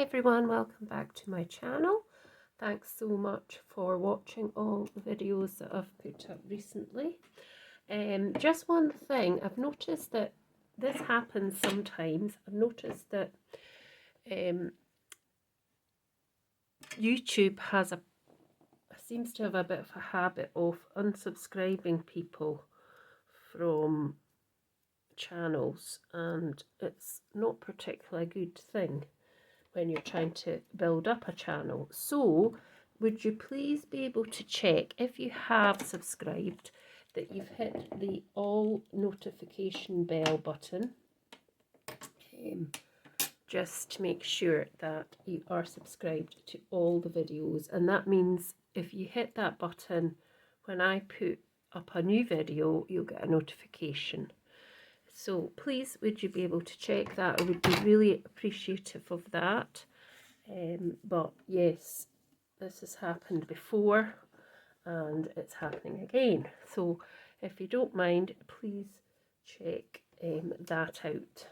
everyone, welcome back to my channel. Thanks so much for watching all the videos that I've put up recently. Just one thing, I've noticed that this happens sometimes. I've noticed that YouTube seems to have a bit of a habit of unsubscribing people from channels, and it's not particularly a good thing when you're trying to build up a channel. So would you please be able to check, if you have subscribed, that you've hit the all notification bell button, just to make sure that you are subscribed to all the videos. And that means if you hit that button, when I put up a new video, you'll get a notification. So please, would you be able to check that? I would be really appreciative of that. But yes, this has happened before and it's happening again. So if you don't mind, please check that out.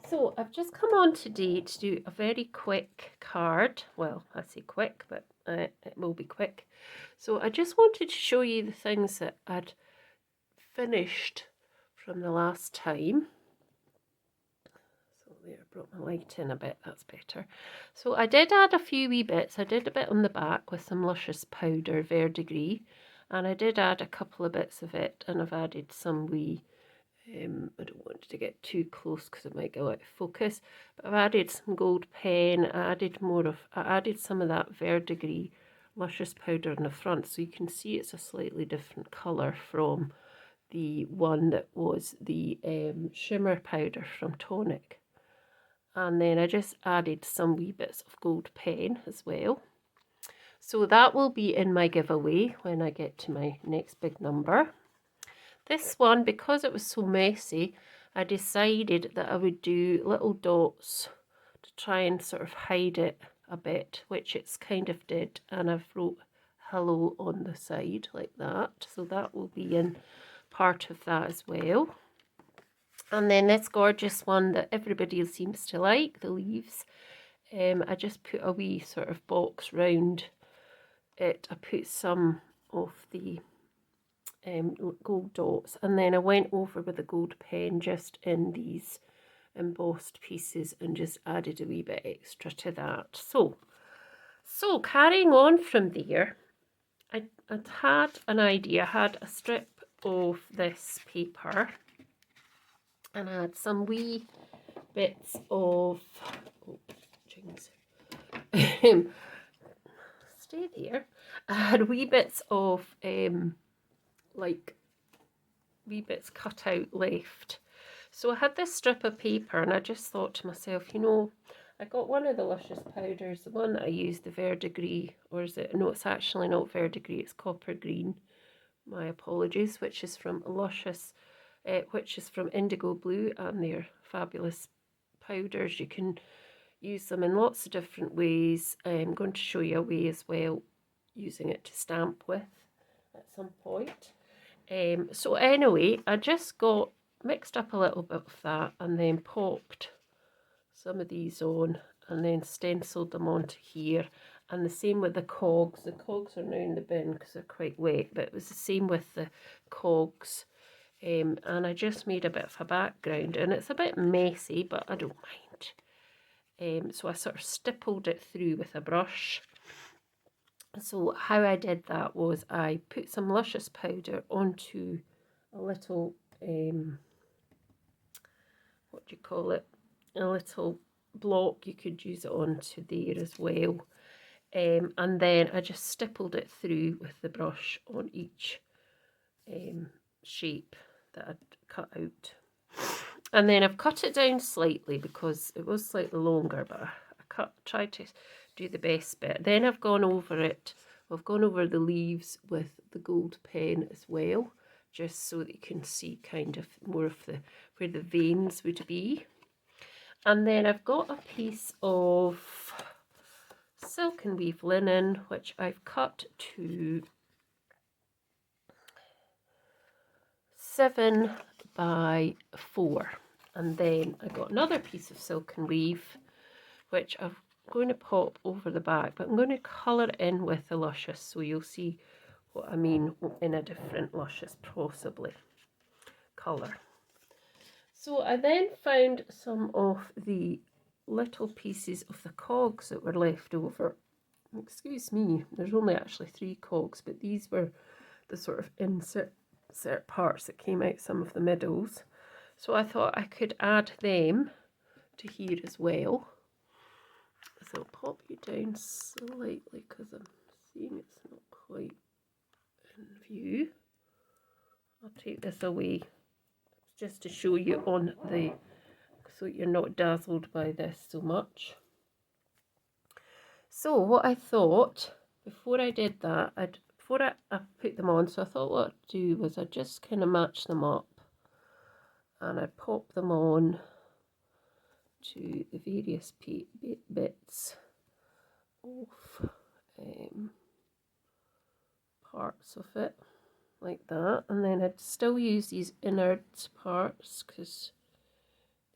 So I've just come on today to do a very quick card. Well, I say quick, but it will be quick. So I just wanted to show you the things that I'd finished from the last time. So there, I brought my light in a bit, that's better. So I did add a few wee bits. I did a bit on the back with some luscious powder, verdigris, and I did add a couple of bits of it, and I've added some wee, I don't want to get too close because it might go out of focus, but I've added some gold pen. I added some of that verdigris luscious powder in the front, so you can see it's a slightly different colour from the one that was the shimmer powder from Tonic. And then I just added some wee bits of gold pen as well. So that will be in my giveaway when I get to my next big number. This one, because it was so messy, I decided that I would do little dots to try and sort of hide it a bit, which it's kind of did. And I've wrote hello on the side like that. So that will be in part of that as well. And then this gorgeous one that everybody seems to like, the leaves, I just put a wee sort of box round it. I put some of the gold dots, and then I went over with a gold pen just in these embossed pieces and just added a wee bit extra to that. So carrying on from there, I'd had an idea. I had a strip of this paper, and I had some wee bits of stay there. I had wee bits of like wee bits cut out left. So I had this strip of paper, and I just thought to myself, you know, I got one of the luscious powders, the one that I used, the verdigris, or is it? No, it's actually not verdigris, it's copper green. My apologies, which is from luscious, which is from Indigo Blue, and they're fabulous powders. You can use them in lots of different ways. I'm going to show you a way as well, using it to stamp with at some point. So anyway, I just got mixed up a little bit of that, and then popped some of these on, and then stenciled them onto here. And the same with the cogs. The cogs are now in the bin because they're quite wet, but it was the same with the cogs. And I just made a bit of a background, and it's a bit messy, but I don't mind. So I sort of stippled it through with a brush. So how I did that was I put some luscious powder onto a little, what do you call it, a little block. You could use it onto there as well. And then I just stippled it through with the brush on each shape that I'd cut out. And then I've cut it down slightly because it was slightly longer, but I tried to do the best bit. Then I've gone over it. I've gone over the leaves with the gold pen as well, just so that you can see kind of more of where the veins would be. And then I've got a piece of silk and weave linen, which I've cut to 7 by 4. And then I got another piece of silk and weave, which I've going to pop over the back, but I'm going to colour it in with the Luscious, so you'll see what I mean in a different Luscious, possibly, colour. So I then found some of the little pieces of the cogs that were left over. Excuse me, there's only actually 3 cogs, but these were the sort of insert parts that came out some of the middles. So I thought I could add them to here as well. So I'll pop you down slightly because I'm seeing it's not quite in view. I'll take this away just to show you on the, so you're not dazzled by this so much. So what I thought, before I did that, before I put them on, so I thought what I'd do was I'd just kind of match them up and I'd pop them on to the various bits of parts of it, like that, and then I'd still use these innards parts because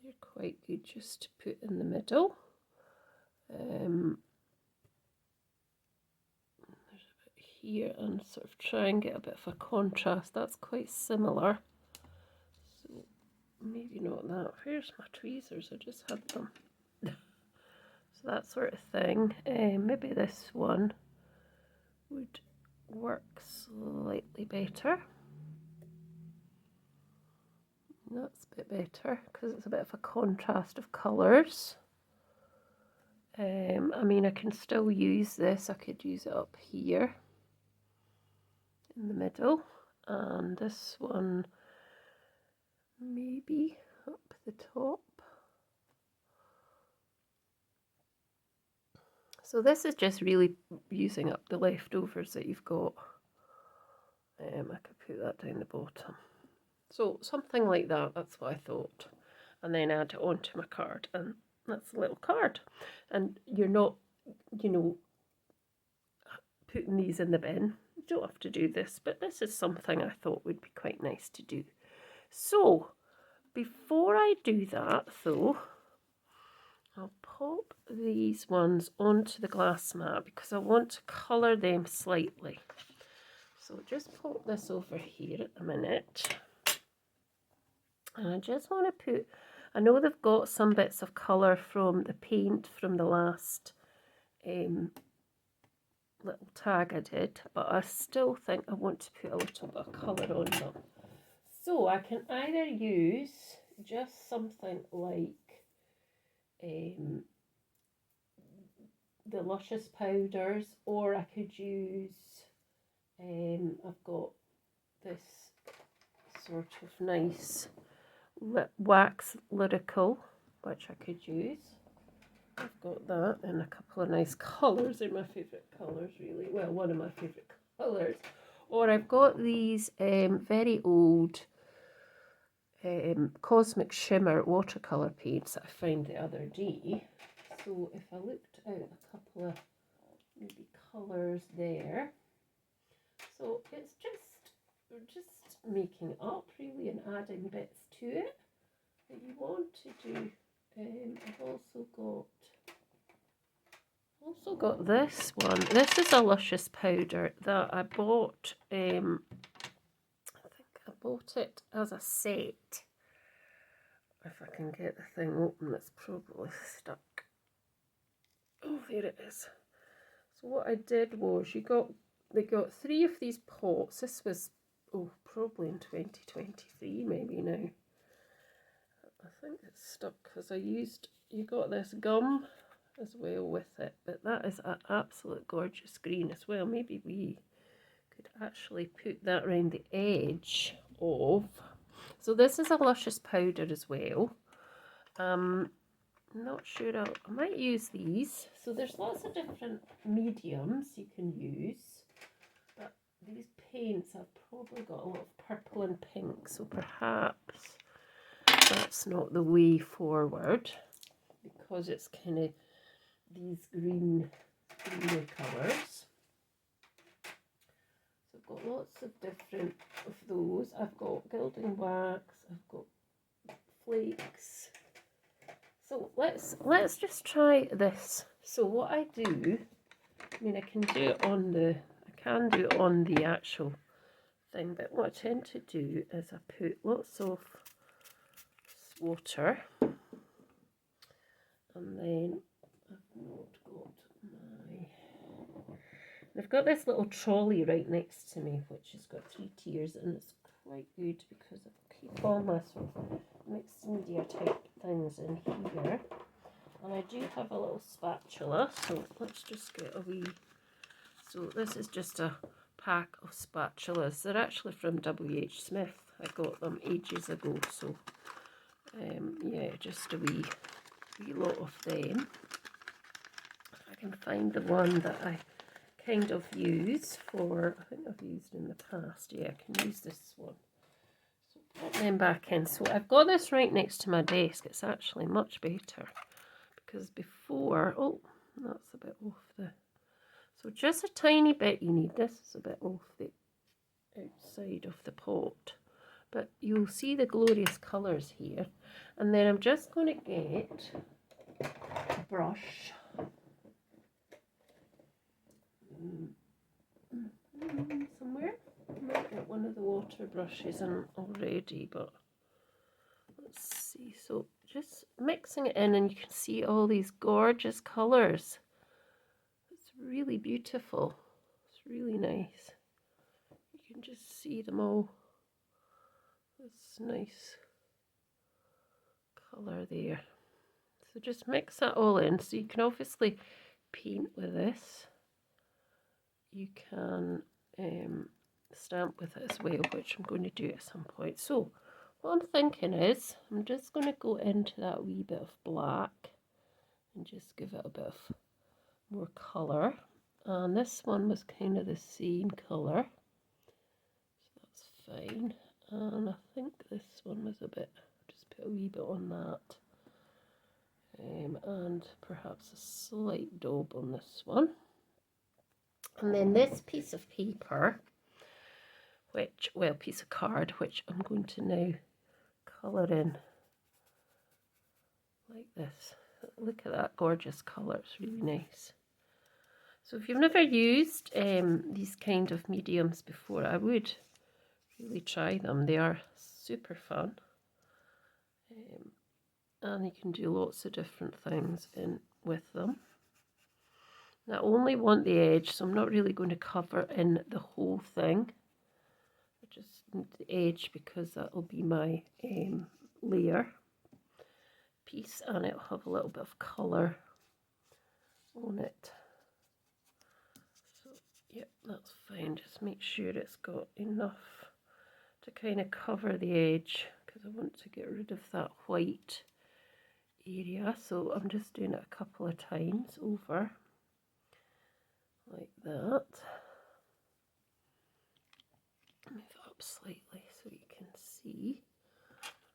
they're quite good just to put in the middle. Here and sort of try and get a bit of a contrast. That's quite similar, so maybe not that. Where's my tweezers? I just had them. So that sort of thing. Maybe this one would work slightly better. That's a bit better because it's a bit of a contrast of colours. I mean, I can still use this. I could use it up here in the middle, and this one maybe up the top. So this is just really using up the leftovers that you've got. I could put that down the bottom. So something like that, that's what I thought. And then add it onto my card, and that's a little card. And you're not, you know, putting these in the bin. You don't have to do this, but this is something I thought would be quite nice to do. So before I do that though, I'll pop these ones onto the glass mat because I want to colour them slightly. So just pop this over here at the minute. And I just want to put, I know they've got some bits of colour from the paint from the last little tag I did, but I still think I want to put a little bit of colour on them. So I can either use just something like the Luscious powders, or I could use, I've got this sort of nice wax lyrical, which I could use. I've got that in a couple of nice colours. They're my favourite colours, really. Well, one of my favourite colours. Or I've got these very old Cosmic Shimmer watercolour paints that I found the other day. So if I looked out a couple of maybe colours there. So it's just making up really and adding bits to it that you want to do. I've also got this one. This is a Luscious powder that I bought. I think I bought it as a set. If I can get the thing open, it's probably stuck. Oh, there it is. So what I did was they got 3 of these pots. This was probably in 2023 maybe now. I think it's stuck because you got this gum as well with it, but that is an absolute gorgeous green as well. Maybe we could actually put that around the edge of, so this is a Luscious powder as well. I'm not sure, I might use these. So there's lots of different mediums you can use, but these paints have probably got a lot of purple and pink, so perhaps that's not the way forward because it's kind of these greener colours. So I've got lots of different of those. I've got gilding wax, I've got flakes. So let's just try this So what I do, I mean, I can do it on the actual thing, but what I tend to do is I put lots of water, and then I've got this little trolley right next to me, which has got 3 tiers, and it's quite good because I keep all my sort of mixed media type things in here. And I do have a little spatula, so let's just get a wee. So this is just a pack of spatulas. They're actually from WH Smith. I got them ages ago, so yeah, just a wee lot of them. If I can find the one that I kind of use for, I think I've used in the past. Yeah, I can use this one. So put them back in. So I've got this right next to my desk. It's actually much better because before, oh, that's a bit off the, so just a tiny bit you need. This is a bit off the outside of the pot, but you'll see the glorious colours here. And then I'm just going to get a brush. Somewhere. I might get one of the water brushes in already, but let's see. So just mixing it in, and you can see all these gorgeous colours. It's really beautiful. It's really nice. You can just see them all. This nice colour there. So just mix that all in. So you can obviously paint with this. You can stamp with it as well, which I'm going to do at some point. So what I'm thinking is I'm just going to go into that wee bit of black and just give it a bit of more colour. And this one was kind of the same colour, so that's fine. And I think this one was a bit, just put a wee bit on that. And perhaps a slight daub on this one. And then this piece of paper, which, well, piece of card, which I'm going to now colour in like this. Look at that gorgeous colour, it's really nice. So if you've never used these kind of mediums before, I would really try them. They are super fun. And you can do lots of different things with them. I only want the edge, so I'm not really going to cover in the whole thing. I just need the edge because that will be my layer piece, and it'll have a little bit of colour on it. So, yep, that's fine. Just make sure it's got enough to kind of cover the edge because I want to get rid of that white area. So I'm just doing it a couple of times over. Like that. Move it up slightly so you can see.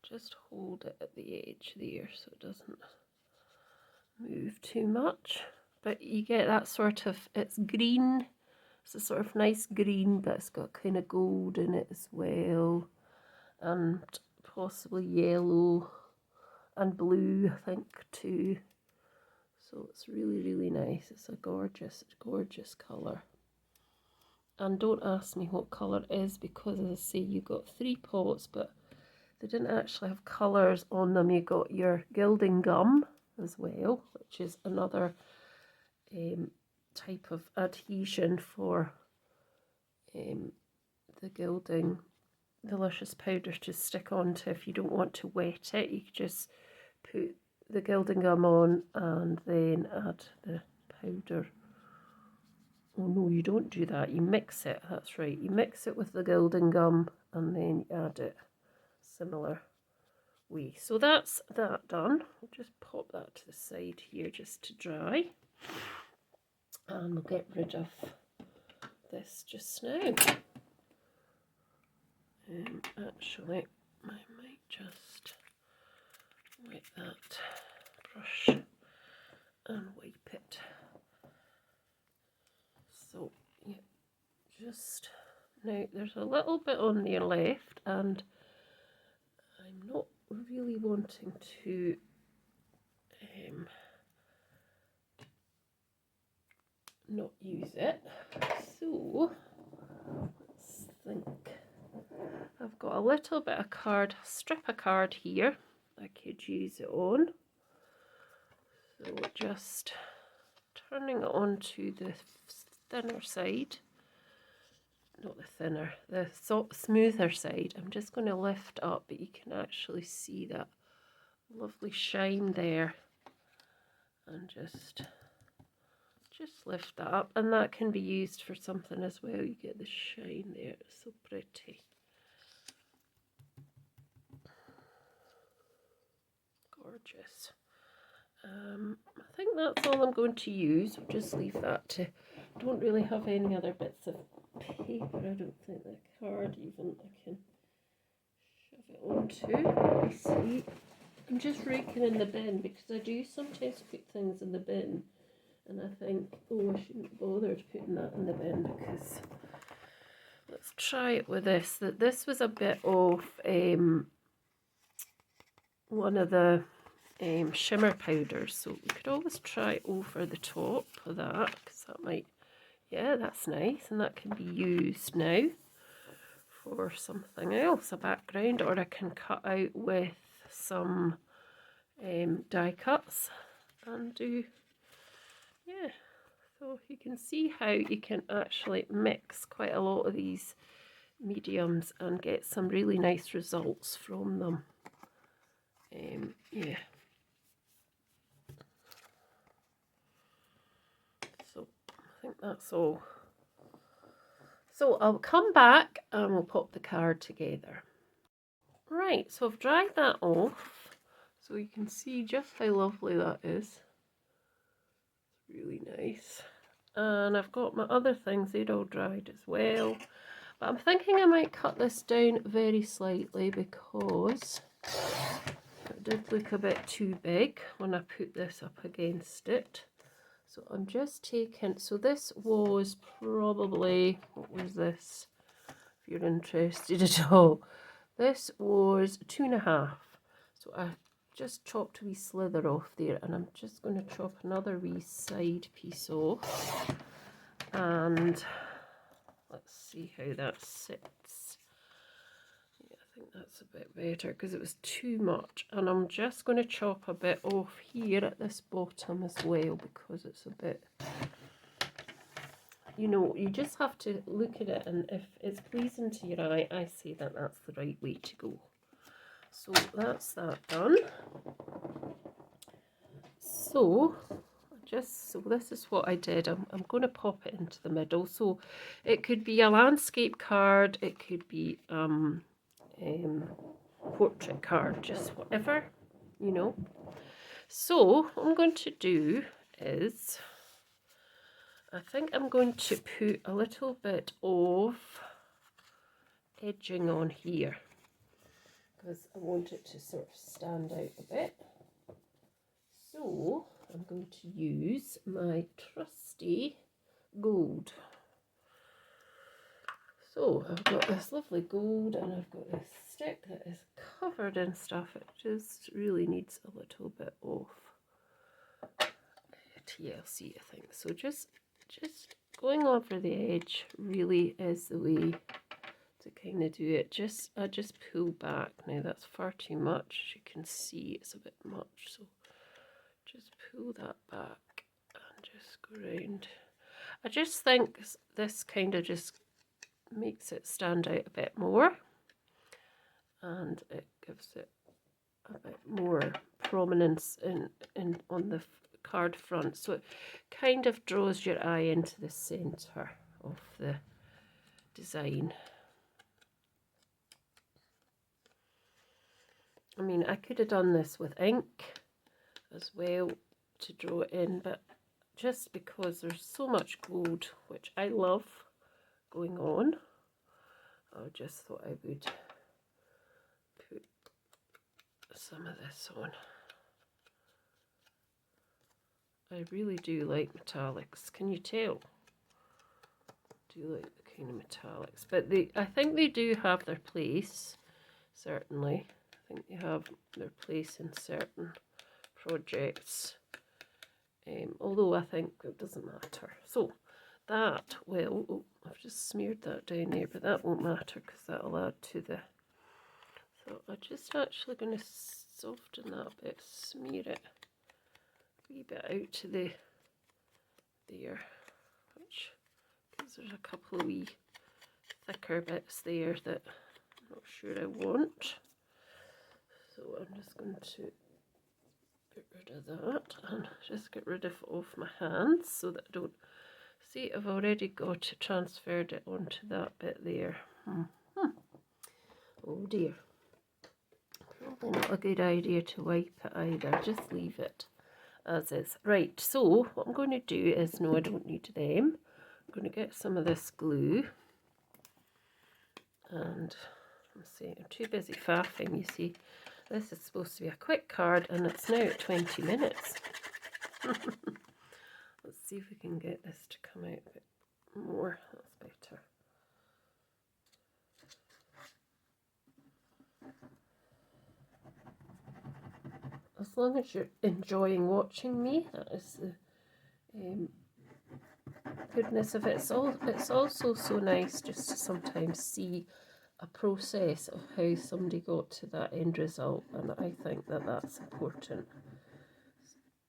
Just hold it at the edge there so it doesn't move too much. But you get that sort of, it's green. It's a sort of nice green, but it's got kind of gold in it as well. And possibly yellow and blue, I think, too. So it's really, really nice. It's a gorgeous, gorgeous colour. And don't ask me what colour it is because, as I say, you got 3 pots, but they didn't actually have colours on them. You got your gilding gum as well, which is another type of adhesion for the gilding, the luscious powder to stick onto. If you don't want to wet it, you can just put the gilding gum on and then add the powder. Oh no, you don't do that, you mix it, that's right, you mix it with the gilding gum and then you add it similar way. So that's that done. I'll just pop that to the side here just to dry, and we'll get rid of this just now. Actually, I might just wet that brush and wipe it. So, yeah, just now there's a little bit on there left, and I'm not really wanting to not use it. So let's think. I've got a little bit of card, strip of card here I could use it on. So just turning it onto the thinner side. Not the thinner, the smoother side. I'm just going to lift up, but you can actually see that lovely shine there. And just lift that up, and that can be used for something as well. You get the shine there, it's so pretty. Gorgeous. I think that's all I'm going to use. We'll just leave that to, don't really have any other bits of paper. I don't think the card even I can shove it onto. Let me see. I'm just raking in the bin because I do sometimes put things in the bin and I think, oh, I shouldn't bother putting that in the bin because let's try it with this. This was a bit of one of the shimmer powders, so we could always try over the top of that because that might, yeah, that's nice, and that can be used now for something else, a background, or I can cut out with some die cuts and do, yeah, so you can see how you can actually mix quite a lot of these mediums and get some really nice results from them. Yeah. So I think that's all. So I'll come back and we'll pop the card together. Right, so I've dried that off so you can see just how lovely that is. It's really nice. And I've got my other things, they'd all dried as well. But I'm thinking I might cut this down very slightly because it did look a bit too big when I put this up against it. So I'm just taking, so this was probably, what was this, if you're interested at all, this was 2.5. So I just chopped a wee slither off there, and I'm just going to chop another wee side piece off, and let's see how that sits. Yeah, I think that's a bit better because it was too much, and I'm just going to chop a bit off here at this bottom as well because it's a bit, you know, you just have to look at it, and if it's pleasing to your eye, I say that that's the right way to go. So that's that done. So this is what I did. I'm going to pop it into the middle. So it could be a landscape card, it could be portrait card, just whatever, you know. So what I'm going to do is, I think I'm going to put a little bit of edging on here because I want it to sort of stand out a bit. So I'm going to use my trusty gold. So I've got this lovely gold and I've got this stick that is covered in stuff. It just really needs a little bit of TLC, I think. So just going over the edge really is the way to kind of do it. I just pull back. Now that's far too much. As you can see, it's a bit much. So just pull that back and just go around. I just think this kind of just makes it stand out a bit more, and it gives it a bit more prominence in on the card front, so it kind of draws your eye into the center of the design. I mean, I could have done this with ink as well to draw it in, but just because there's so much gold, which I love going on, I just thought I would put some of this on. I really do like metallics. Can you tell? I do like the kind of metallics, but I think they do have their place, certainly. I think they have their place in certain projects, although I think it doesn't matter. So that will, oh, I've just smeared that down there, but that won't matter because that'll add to the, so I'm just actually going to soften that a bit, smear it a wee bit out to the, there, which, because there's a couple of wee thicker bits there that I'm not sure I want. So I'm just going to get rid of that and just get rid of it off my hands so that I don't, see, I've already got it, transferred it onto that bit there. Oh dear. Probably not a good idea to wipe it either, just leave it as is. Right, so what I'm going to do is, no, I don't need them. I'm going to get some of this glue, and let's see, I'm too busy faffing, you see. This is supposed to be a quick card and it's now at 20 minutes. Let's see if we can get this to come out a bit more. That's better. As long as you're enjoying watching me, that is the goodness of it. It's also so nice just to sometimes see a process of how somebody got to that end result, and I think that that's important.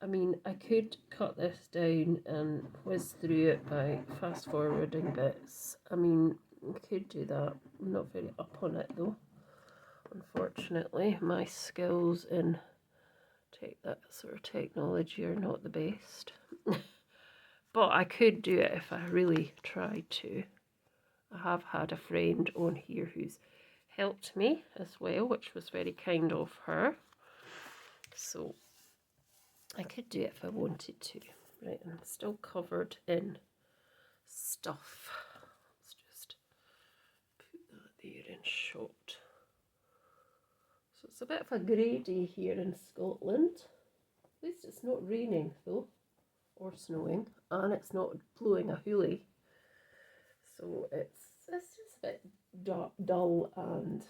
I mean, I could cut this down and whiz through it by fast forwarding bits. I mean, I could do that. I'm not very up on it though, unfortunately. My skills in that sort of technology are not the best. But I could do it if I really tried to. I have had a friend on here who's helped me as well, which was very kind of her. So I could do it if I wanted to. Right, and I'm still covered in stuff. Let's just put that there in shot. So it's a bit of a grey day here in Scotland. At least it's not raining though, or snowing, and it's not blowing a hoolie. So it's just a bit dull and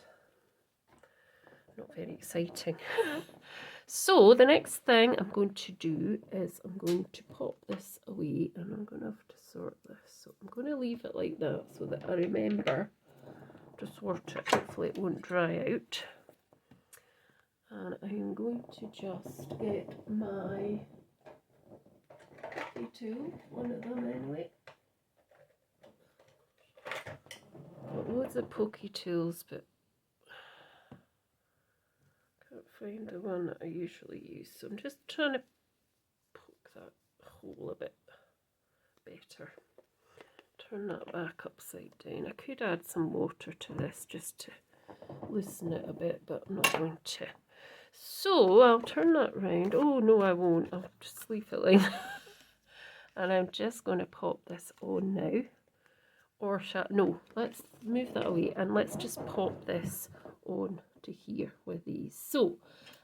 not very exciting. So the next thing I'm going to do is I'm going to pop this away, and I'm going to have to sort this. So I'm going to leave it like that so that I remember to sort it. Hopefully it won't dry out. And I'm going to just get my pokey tool, one of them anyway. Got loads of pokey tools, but can't find the one that I usually use. So I'm just trying to poke that hole a bit better. Turn that back upside down. I could add some water to this just to loosen it a bit, but I'm not going to. So I'll turn that round. Oh no, I won't. I'll just leave it like that. And I'm just going to pop this on now. Or no, let's move that away and let's just pop this on to here with these. So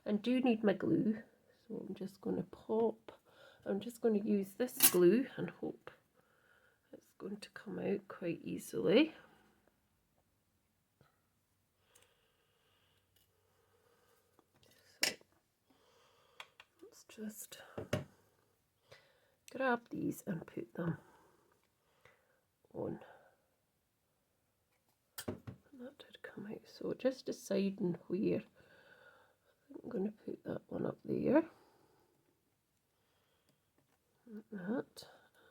I do need my glue. So I'm just going to pop. I'm just going to use this glue and hope it's going to come out quite easily. Just grab these and put them on. And that did come out. So just deciding where. I think I'm going to put that one up there. Like that.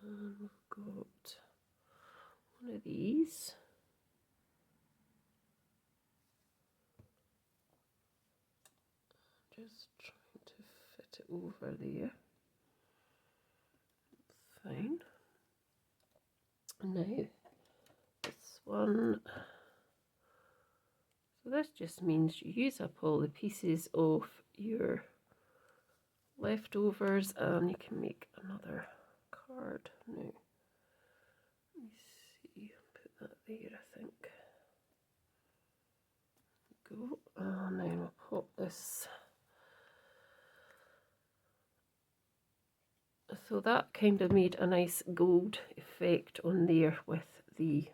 And we've got one of these. Just trying to fit it over there. That's fine. Now, this one. So this just means you use up all the pieces of your leftovers and you can make another card. Now, let me see, put that there, I think. Go, and then we'll pop this. So that kind of made a nice gold effect on there with the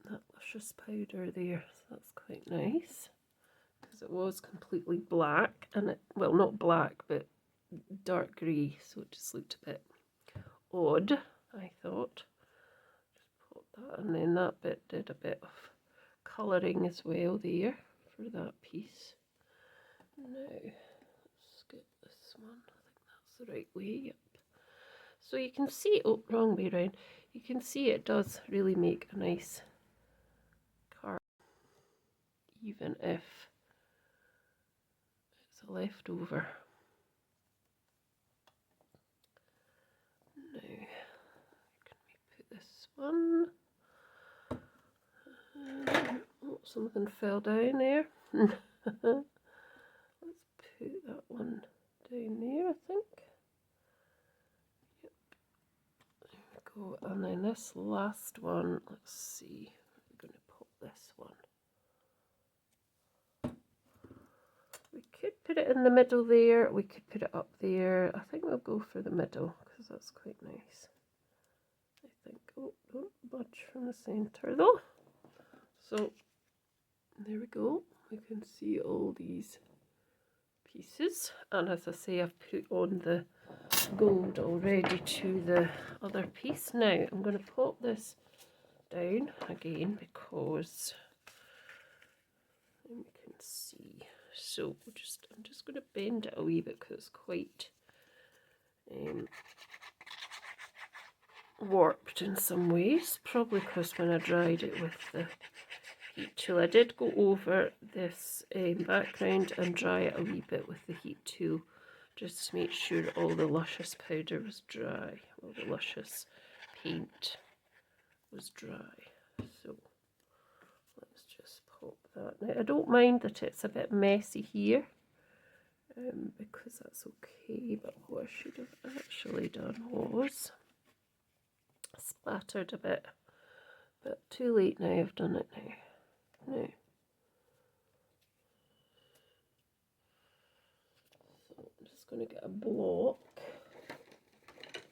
that luscious powder there. So that's quite nice because it was completely black, and it, well, not black but dark grey, so it just looked a bit odd, I thought. Just put that, and then that bit did a bit of colouring as well there for that piece. Now, let's get this one. I think that's the right way, yep. So you can see, oh, wrong way round. You can see it does really make a nice card, even if it's a leftover. Now, can we put this one? Oh, something fell down there. Let's put that one down there, I think. Yep. There we go. And then this last one, let's see. We're going to pop this one. We could put it in the middle there. We could put it up there. I think we'll go for the middle because that's quite nice. I think. Oh, don't budge from the centre though. So there we go. We can see all these pieces, and as I say, I've put on the gold already to the other piece. Now I'm going to pop this down again because then we can see. So I'm just going to bend it a wee bit because it's quite warped in some ways, probably because when I dried it with the heat tool. I did go over this background and dry it a wee bit with the heat tool just to make sure all the luscious powder was dry, all the luscious paint was dry. So let's just pop that. Now I don't mind that it's a bit messy here because that's okay, but what I should have actually done was splattered a bit, but too late now, I've done it now. So I'm just going to get a block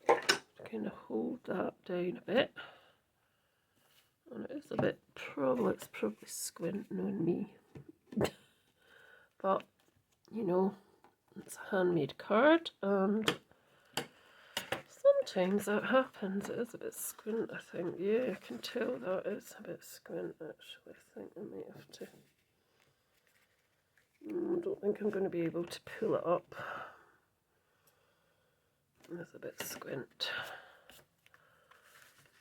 to kind of hold that down a bit. And it is a bit, it's probably squinting on me. But, you know, it's a handmade card and sometimes that happens. It is a bit squint, I think. Yeah, I can tell that is a bit squint actually. I think I might have to. I don't think I'm going to be able to pull it up. It's a bit squint.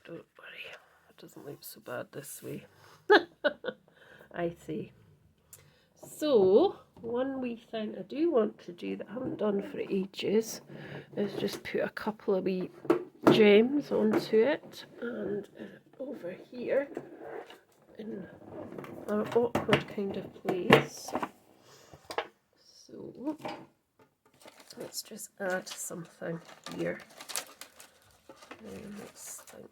Don't worry, it doesn't look so bad this way. I see. So, one wee thing I do want to do that I haven't done for ages is just put a couple of wee gems onto it, and over here in an awkward kind of place. So let's just add something here. Let's think.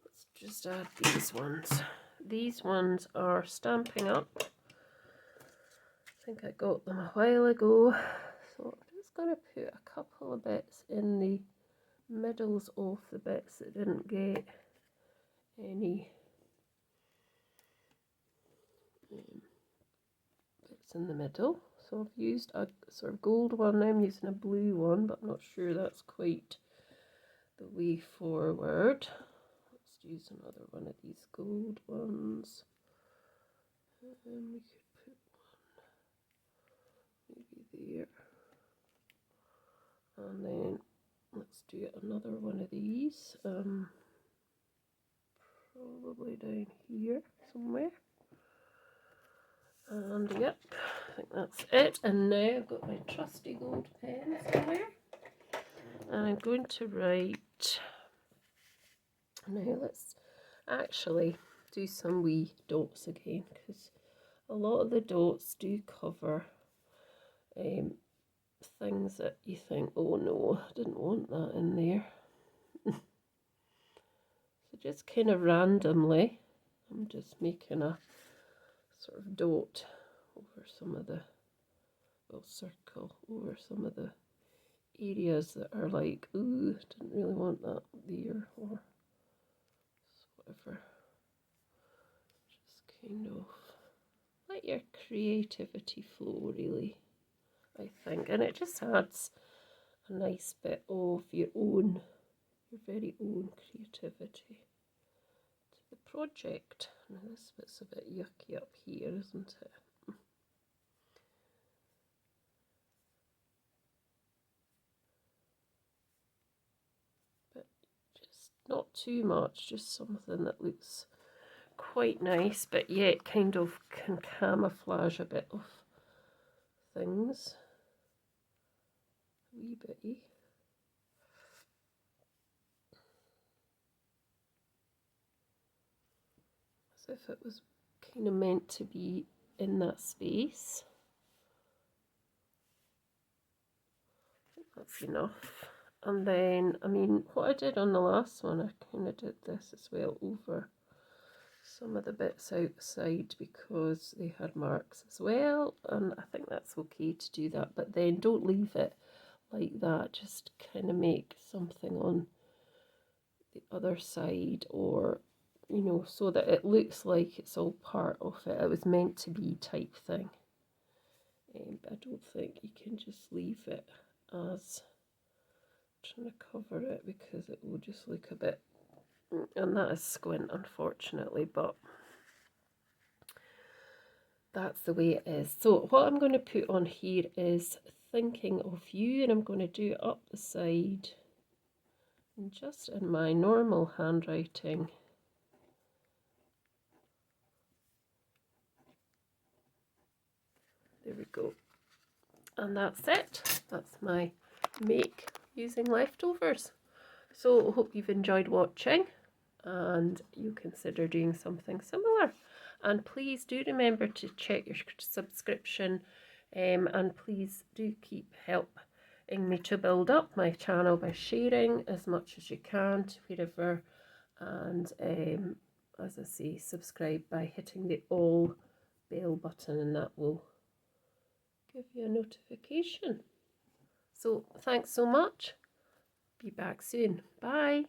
Let's just add these ones. These ones are Stampin' Up. I think I got them a while ago. So I'm just going to put a couple of bits in the middles of the bits that didn't get any bits in the middle. So I've used a sort of gold one, I'm using a blue one, but I'm not sure that's quite the way forward. Let's use another one of these gold ones. And we could put one maybe there. And then let's do another one of these. Probably down here somewhere. And yep, I think that's it. And now I've got my trusty gold pen somewhere. And I'm going to write. Now let's actually do some wee dots again, because a lot of the dots do cover things that you think, oh no, I didn't want that in there. So just kind of randomly, I'm just making a sort of dot over some of the, well, circle over some of the areas that are like, ooh, didn't really want that there, or whatever. Just kind of let let your creativity flow, really, I think. And it just adds a nice bit of your very own creativity to the project. Now this bit's a bit yucky up here, isn't it? But just not too much, just something that looks quite nice, but yet kind of can camouflage a bit of things. A wee bitty. As if it was kind of meant to be in that space. I think that's enough. And then, I mean, what I did on the last one, I kind of did this as well over some of the bits outside because they had marks as well, and I think that's okay to do that, but then don't leave it like that, just kind of make something on the other side, or you know, so that it looks like it's all part of it, it was meant to be type thing. But I don't think you can just leave it as trying to cover it, because it will just look a bit, and that is squint unfortunately, but that's the way it is. So what I'm going to put on here is thinking of you, and I'm going to do it up the side and just in my normal handwriting. There we go. And that's it. That's my make using leftovers. So I hope you've enjoyed watching and you consider doing something similar. And please do remember to check your subscription, and please do keep helping me to build up my channel by sharing as much as you can to wherever, and as I say, subscribe by hitting the all bell button, and that will give you a notification. So thanks so much. Be back soon. Bye.